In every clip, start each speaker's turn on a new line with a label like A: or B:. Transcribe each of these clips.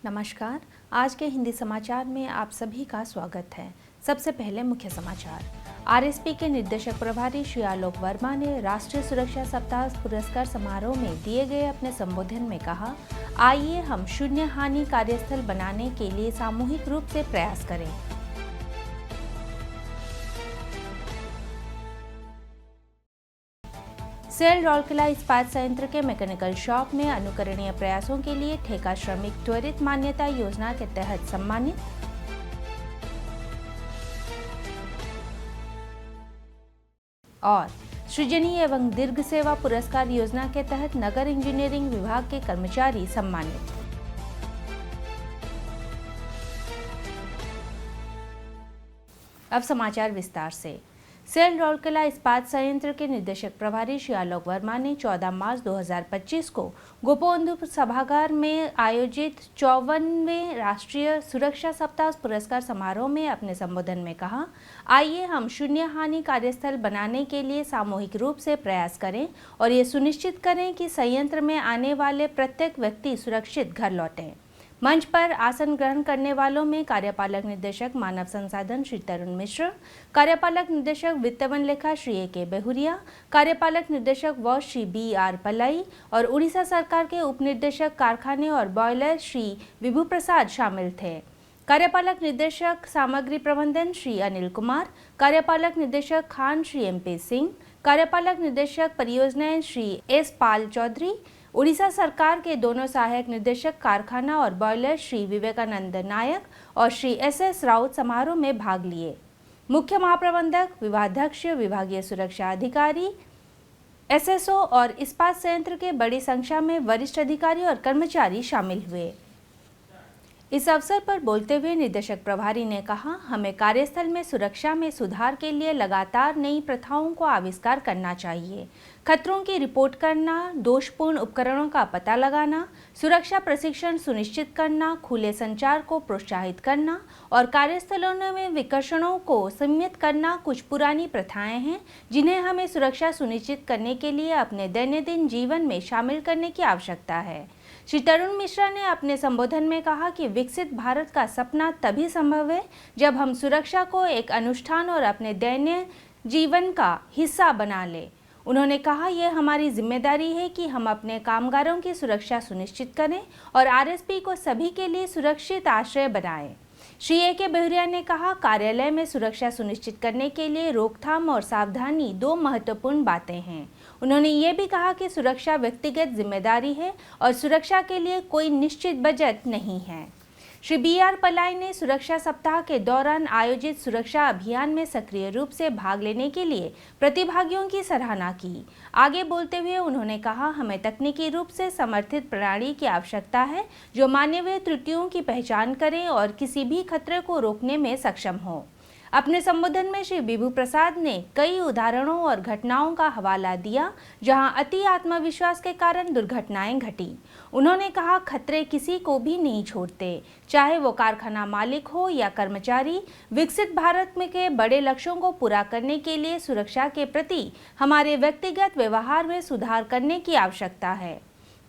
A: नमस्कार। आज के हिंदी समाचार में आप सभी का स्वागत है। सबसे पहले मुख्य समाचार। आरएसपी के निर्देशक प्रभारी श्री आलोक वर्मा ने राष्ट्रीय सुरक्षा सप्ताह पुरस्कार समारोह में दिए गए अपने संबोधन में कहा, आइए हम शून्य हानि कार्यस्थल बनाने के लिए सामूहिक रूप से प्रयास करें। सेल राउरकेला इस्पात संयंत्र के मैकेनिकल शॉप में अनुकरणीय प्रयासों के लिए ठेका श्रमिक त्वरित मान्यता योजना के तहत सम्मानित। और सृजनी एवं दीर्घ सेवा पुरस्कार योजना के तहत नगर इंजीनियरिंग विभाग के कर्मचारी सम्मानित। अब समाचार विस्तार से। सेल राउरकेला इस्पात संयंत्र के निर्देशक प्रभारी श्री आलोक वर्मा ने 14 मार्च 2025 को गोपोबंधु सभागार में आयोजित 54वें राष्ट्रीय सुरक्षा सप्ताह पुरस्कार समारोह में अपने संबोधन में कहा, आइए हम शून्य हानि कार्यस्थल बनाने के लिए सामूहिक रूप से प्रयास करें और ये सुनिश्चित करें कि संयंत्र में आने वाले प्रत्येक व्यक्ति सुरक्षित घर लौटें। मंच पर आसन ग्रहण करने वालों में कार्यपालक निदेशक मानव संसाधन श्री तरुण मिश्र, कार्यपालक निदेशक वित्त वन लेखा श्री ए.के. बेहुरिया, कार्यपालक निदेशक व श्री बी.आर. पलाई और उड़ीसा सरकार के उप निदेशक कारखाने और बॉयलर श्री विभू प्रसाद शामिल थे। कार्यपालक निदेशक सामग्री प्रबंधन श्री अनिल कुमार, कार्यपालक निदेशक खान श्री एम.पी. सिंह, कार्यपालक निदेशक परियोजनाएं श्री एस. पाल चौधरी, उड़ीसा सरकार के दोनों सहायक निदेशक कारखाना और बॉयलर श्री विवेकानंद नायक और श्री एस. राउत समारोह में भाग लिए। मुख्य महाप्रबंधक, विभागाध्यक्ष, विभागीय सुरक्षा अधिकारी, एसएसओ और इस्पात संयंत्र के बड़ी संख्या में वरिष्ठ अधिकारी और कर्मचारी शामिल हुए। इस अवसर पर बोलते हुए निदेशक प्रभारी ने कहा, हमें कार्यस्थल में सुरक्षा में सुधार के लिए लगातार नई प्रथाओं को आविष्कार करना चाहिए। खतरों की रिपोर्ट करना, दोषपूर्ण उपकरणों का पता लगाना, सुरक्षा प्रशिक्षण सुनिश्चित करना, खुले संचार को प्रोत्साहित करना और कार्यस्थलों में विकर्षणों को सीमित करना कुछ पुरानी प्रथाएं हैं जिन्हें हमें सुरक्षा सुनिश्चित करने के लिए अपने दैनंदिन जीवन में शामिल करने की आवश्यकता है। श्री तरुण मिश्रा ने अपने संबोधन में कहा कि विकसित भारत का सपना तभी संभव है जब हम सुरक्षा को एक अनुष्ठान और अपने दैनिक जीवन का हिस्सा बना लें। उन्होंने कहा, यह हमारी जिम्मेदारी है कि हम अपने कामगारों की सुरक्षा सुनिश्चित करें और आरएसपी को सभी के लिए सुरक्षित आश्रय बनाएं। श्री ए.के. बेहुरिया ने कहा, कार्यालय में सुरक्षा सुनिश्चित करने के लिए रोकथाम और सावधानी दो महत्वपूर्ण बातें हैं। उन्होंने ये भी कहा कि सुरक्षा व्यक्तिगत जिम्मेदारी है और सुरक्षा के लिए कोई निश्चित बजट नहीं है। श्री बी.आर. पलाई ने सुरक्षा सप्ताह के दौरान आयोजित सुरक्षा अभियान में सक्रिय रूप से भाग लेने के लिए प्रतिभागियों की सराहना की। आगे बोलते हुए उन्होंने कहा, हमें तकनीकी रूप से समर्थित प्रणाली की आवश्यकता है जो मानवीय त्रुटियों की पहचान करे और किसी भी खतरे को रोकने में सक्षम हो। अपने संबोधन में श्री विभू प्रसाद ने कई उदाहरणों और घटनाओं का हवाला दिया जहां अति आत्मविश्वास के कारण दुर्घटनाएं घटी। उन्होंने कहा, खतरे किसी को भी नहीं छोड़ते, चाहे वो कारखाना मालिक हो या कर्मचारी। विकसित भारत में के बड़े लक्ष्यों को पूरा करने के लिए सुरक्षा के प्रति हमारे व्यक्तिगत व्यवहार में सुधार करने की आवश्यकता है।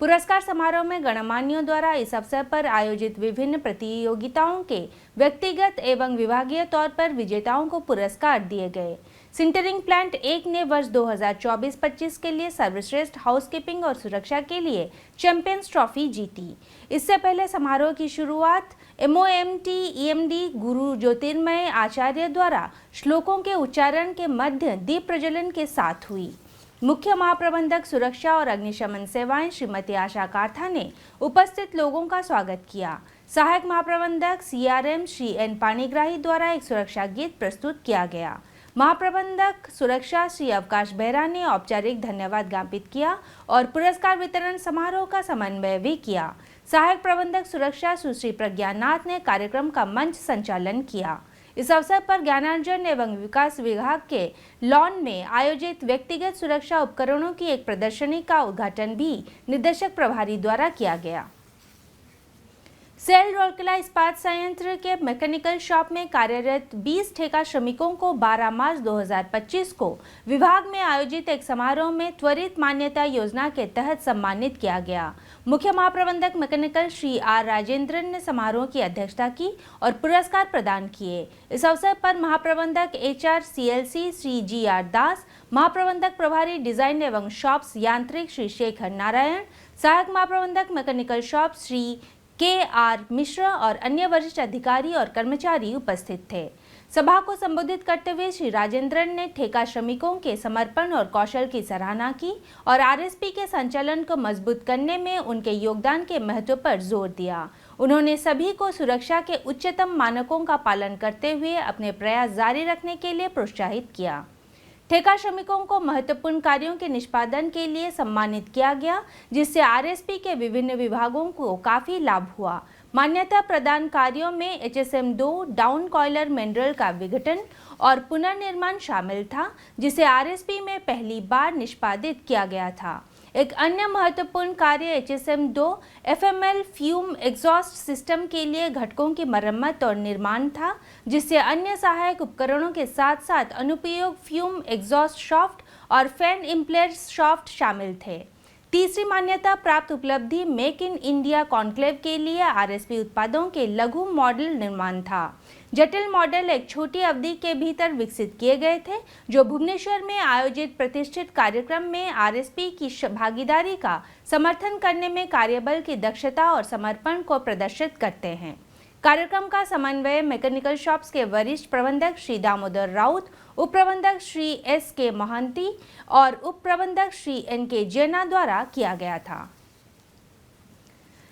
A: पुरस्कार समारोह में गणमान्यों द्वारा इस अवसर पर आयोजित विभिन्न प्रतियोगिताओं के व्यक्तिगत एवं विभागीय तौर पर विजेताओं को पुरस्कार दिए गए। सिंटरिंग प्लांट 1 ने वर्ष 2024-25 के लिए सर्वश्रेष्ठ हाउसकीपिंग और सुरक्षा के लिए चैंपियंस ट्रॉफी जीती। इससे पहले समारोह की शुरुआत MOMT EMD गुरु ज्योतिर्मय आचार्य द्वारा श्लोकों के उच्चारण के मध्य दीप प्रज्वलन के साथ हुई। मुख्य महाप्रबंधक सुरक्षा और अग्निशमन सेवाएं श्रीमती आशा काथा ने उपस्थित लोगों का स्वागत किया। सहायक महाप्रबंधक CRM श्री एन पाणिग्राही द्वारा एक सुरक्षा गीत प्रस्तुत किया गया। महाप्रबंधक सुरक्षा श्री अवकाश बेहरा ने औपचारिक धन्यवाद ज्ञापित किया और पुरस्कार वितरण समारोह का समन्वय भी किया। सहायक प्रबंधक सुरक्षा सुश्री प्रज्ञा नाथ ने कार्यक्रम का मंच संचालन किया। इस अवसर पर ज्ञानार्जन एवं विकास विभाग के लॉन में आयोजित व्यक्तिगत सुरक्षा उपकरणों की एक प्रदर्शनी का उद्घाटन भी निदेशक प्रभारी द्वारा किया गया। सेल राउरकेला इस्पात संयंत्र के मैकेनिकल शॉप में कार्यरत 20 ठेका श्रमिकों को 12 मार्च 2025 को विभाग में आयोजित एक समारोह में त्वरित मान्यता योजना के तहत सम्मानित किया गया। मुख्य महाप्रबंधक मैकेनिकल श्री आर राजेंद्रन ने समारोह की अध्यक्षता की और पुरस्कार प्रदान किए। इस अवसर पर महाप्रबंधक HR CLC श्री GR दास, महाप्रबंधक प्रभारी डिजाइन एवं शॉप्स यांत्रिक श्री शेखर नारायण, सहायक महाप्रबंधक मैकेनिकल शॉप श्री KR मिश्र और अन्य वरिष्ठ अधिकारी और कर्मचारी उपस्थित थे। सभा को संबोधित करते हुए श्री राजेंद्रन ने ठेका श्रमिकों के समर्पण और कौशल की सराहना की और RSP के संचालन को मजबूत करने में उनके योगदान के महत्व पर जोर दिया। उन्होंने सभी को सुरक्षा के उच्चतम मानकों का पालन करते हुए अपने प्रयास जारी रखने के लिए प्रोत्साहित किया। ठेका श्रमिकों को महत्वपूर्ण कार्यों के निष्पादन के लिए सम्मानित किया गया, जिससे RSP के विभिन्न विभागों को काफी लाभ हुआ। मान्यता प्रदान कार्यों में HSM-2 डाउन कॉइलर मेंड्रल का विघटन और पुनर्निर्माण शामिल था, जिसे RSP में पहली बार निष्पादित किया गया था। एक अन्य महत्वपूर्ण कार्य HSM-2 FML fume exhaust system के लिए घटकों की मरम्मत और निर्माण था, जिससे अन्य सहायक उपकरणों के साथ साथ अनुपयोग फ्यूम एग्जॉस्ट शाफ्ट और फैन इम्प्लेट शाफ्ट शामिल थे। तीसरी मान्यता प्राप्त उपलब्धि मेक इन इंडिया कॉन्क्लेव के लिए RSP उत्पादों के लघु मॉडल निर्माण था। जटिल मॉडल एक छोटी अवधि के भीतर विकसित किए गए थे, जो भुवनेश्वर में आयोजित प्रतिष्ठित कार्यक्रम में RSP की भागीदारी का समर्थन करने में कार्यबल की दक्षता और समर्पण को प्रदर्शित करते हैं। कार्यक्रम का समन्वय मैकेनिकल शॉप्स के वरिष्ठ प्रबंधक श्री दामोदर राउत, उप प्रबंधक श्री SK महांती और उप प्रबंधक श्री NK जैना द्वारा किया गया था।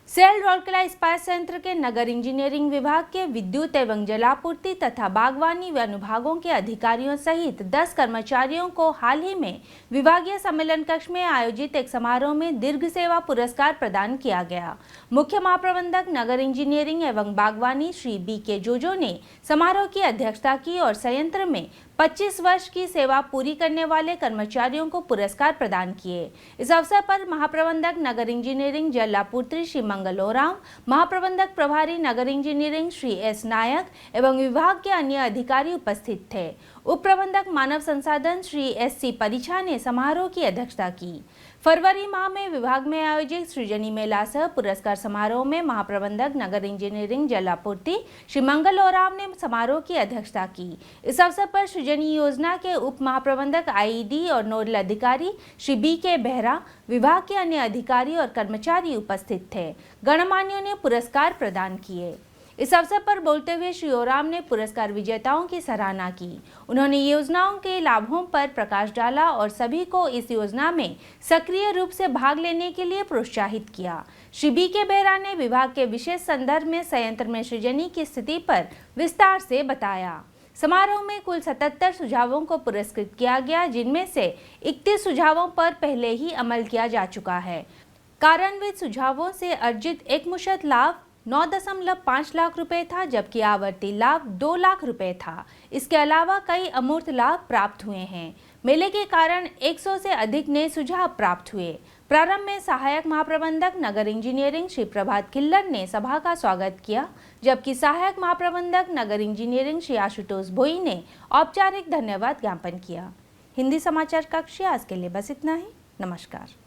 A: सेल राउरकेला इस्पात संयंत्र के नगर इंजीनियरिंग विभाग के विद्युत एवं जलापूर्ति तथा बागवानी अनुभागों के अधिकारियों सहित 10 कर्मचारियों को हाल ही में विभागीय सम्मेलन कक्ष में आयोजित एक समारोह में दीर्घ सेवा पुरस्कार प्रदान किया गया। मुख्य महाप्रबंधक नगर इंजीनियरिंग एवं बागवानी श्री BK जोजो ने समारोह की अध्यक्षता की और संयंत्र में 25 वर्ष की सेवा पूरी करने वाले कर्मचारियों को पुरस्कार प्रदान किए। इस अवसर पर महाप्रबंधक नगर इंजीनियरिंग जल आपूर्ति श्री मंगल ओरांव, महाप्रबंधक प्रभारी नगर इंजीनियरिंग श्री S नायक एवं विभाग के अन्य अधिकारी उपस्थित थे। उप प्रबंधक मानव संसाधन श्री SC परिछा ने समारोह की अध्यक्षता की। फरवरी माह में विभाग में आयोजित सृजनी मेला सह पुरस्कार समारोह में महाप्रबंधक नगर इंजीनियरिंग जल आपूर्ति श्री मंगल ओरांव ने समारोह की अध्यक्षता की। इस अवसर पर सृजनी योजना के उप महाप्रबंधक IED और नोडल अधिकारी श्री BK बेहरा, विभाग के अन्य अधिकारी और कर्मचारी उपस्थित थे। गणमान्यों ने पुरस्कार प्रदान किए। इस अवसर पर बोलते हुए श्री ओराम ने पुरस्कार विजेताओं की सराहना की। उन्होंने योजनाओं के लाभों पर प्रकाश डाला और सभी को इस योजना में सक्रिय रूप से भाग लेने के लिए प्रोत्साहित किया। श्री BK बेहरा ने विभाग के विशेष संदर्भ में संयंत्र में सृजनी की स्थिति पर विस्तार से बताया। समारोह में कुल 77 सुझावों को पुरस्कृत किया गया, जिनमें से 31 सुझावों पर पहले ही अमल किया जा चुका है। कार्यान्वित सुझावों से अर्जित एकमुश्त लाभ 9.5 लाख रुपए था, जबकि आवर्ती लाभ 2 लाख रुपए था। इसके अलावा कई अमूर्त लाभ प्राप्त हुए हैं। मेले के कारण 100 से अधिक नए सुझाव प्राप्त हुए। प्रारंभ में सहायक महाप्रबंधक नगर इंजीनियरिंग श्री प्रभात खिल्लर ने सभा का स्वागत किया, जबकि सहायक महाप्रबंधक नगर इंजीनियरिंग श्री आशुतोष भोई ने औपचारिक धन्यवाद ज्ञापन किया। हिंदी समाचार कक्ष आज के लिए बस इतना ही। नमस्कार।